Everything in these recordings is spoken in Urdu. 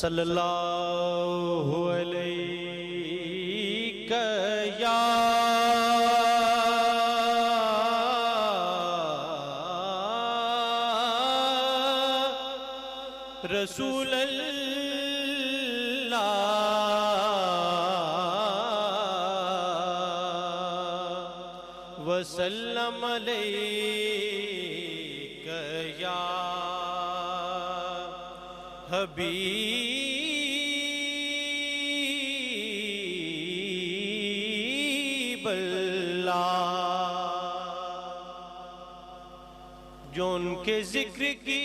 صلی اللہ علیہ یا رسول اللہ وسلم علیک یا حبیب اللہ، جو ان کے ذکر کی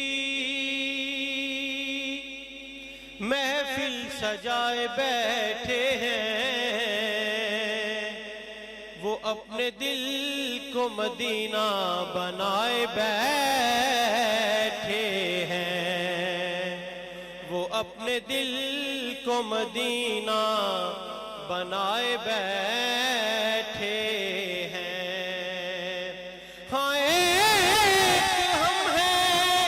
محفل سجائے بیٹھے ہیں، وہ اپنے دل کو مدینہ بنائے بیٹھے ہیں، وہ اپنے دل کو مدینہ بنائے بیٹھے ہیں۔ ہاں ایک ہم ہیں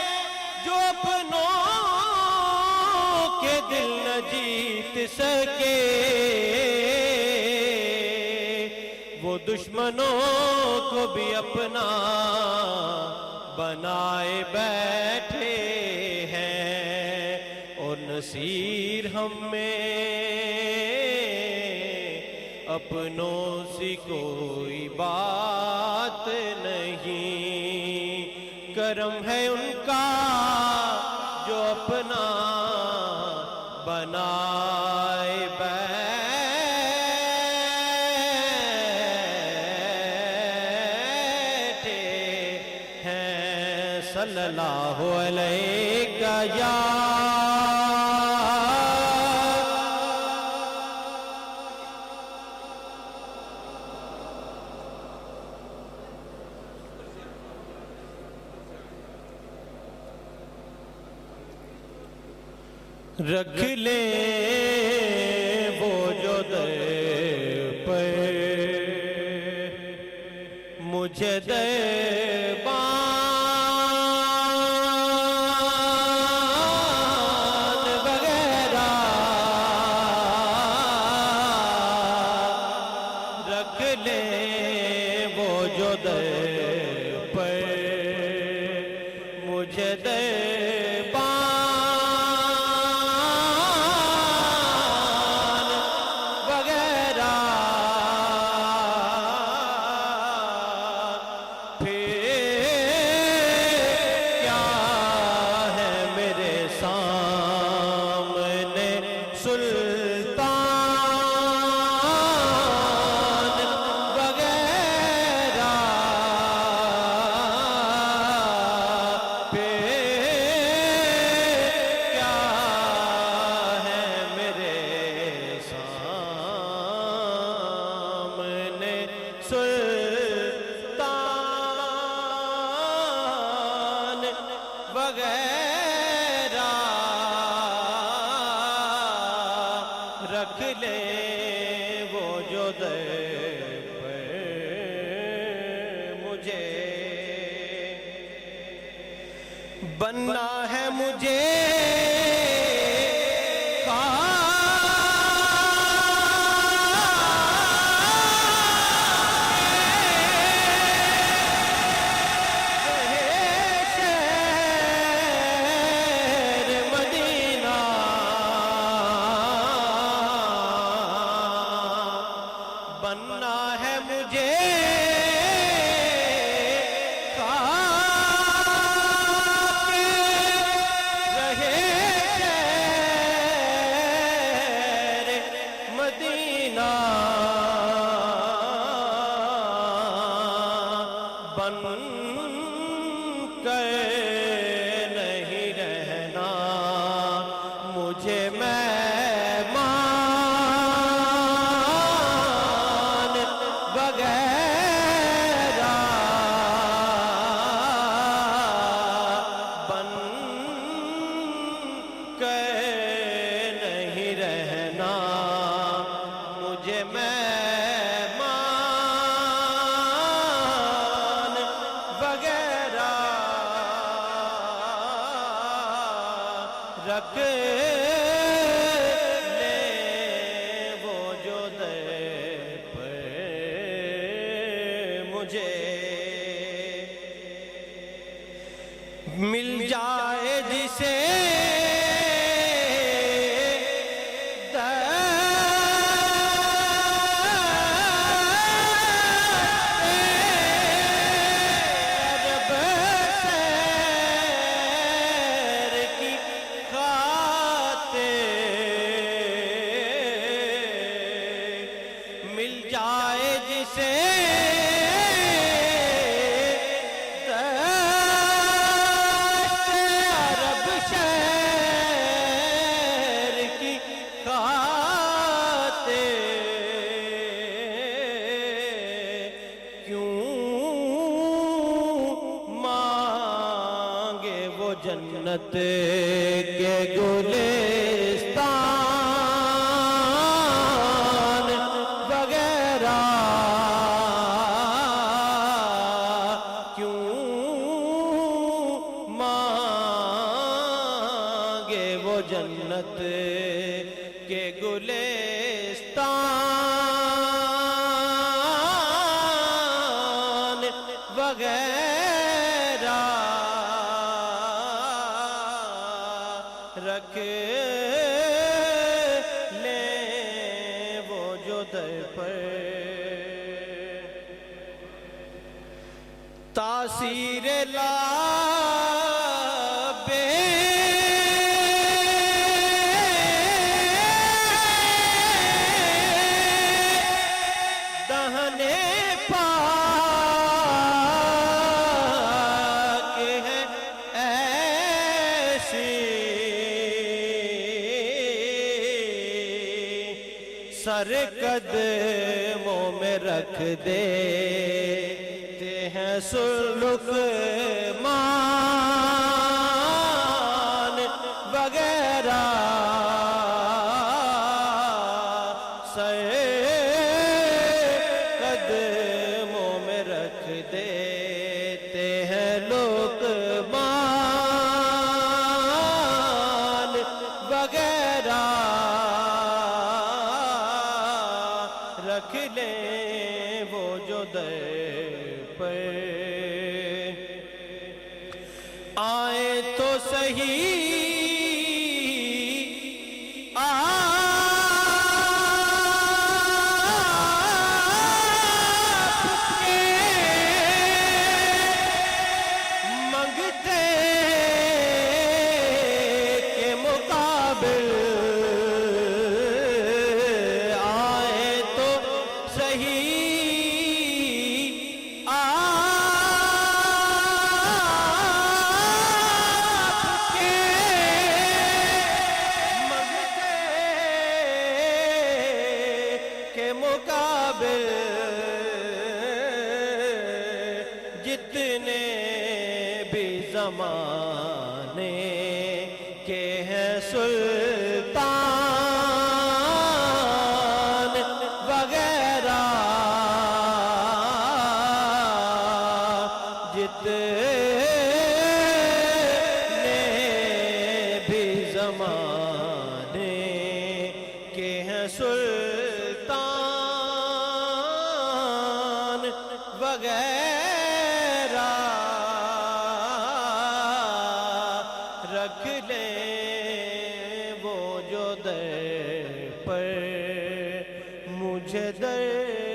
جو اپنوں کے دل نہ جیت سکے، وہ دشمنوں کو بھی اپنا بنائے بیٹھے ہیں، اور نصیر ہم میں اپنوں سے کوئی بات نہیں، کرم ہے ان کا جو اپنا بنائے بیٹھے ہیں۔ صلی اللہ علیہ یا رکھ لیں وہ جو در پہ مجھے دربان وغیرہ، رکھ لیں وہ جو در پہ مجھے وغیرہ رکھ لے وہ جو در پہ مجھے بننا ہے، مجھے بننا ہے مجھے خاک رہ سے عرب شہر کی خاطر کیوں مانگے وہ جنت کے گلستان وغیرہ کیوں مانگے وہ جنت کے گلستان وغیرہ رکھ لیں وہ جو در پر تاثیر لابے دہنے پاک ہے ایسی سر قدموں میں رکھ دیتے ہیں سلک مان وغیرہ سر قدموں میں رکھ دیتے ہیں لقمان وغیرہ رکھ لیں وہ جو در پر آئے تو صحیح منگتے کے مقابل آئے تو صحیح مقابل جتنے بھی زمانے کے ہیں سلطان وغیرہ جتنے بھی زمانے کے ہیں سلطان وغیرہ رکھ لیں وہ جو در پر مجھے در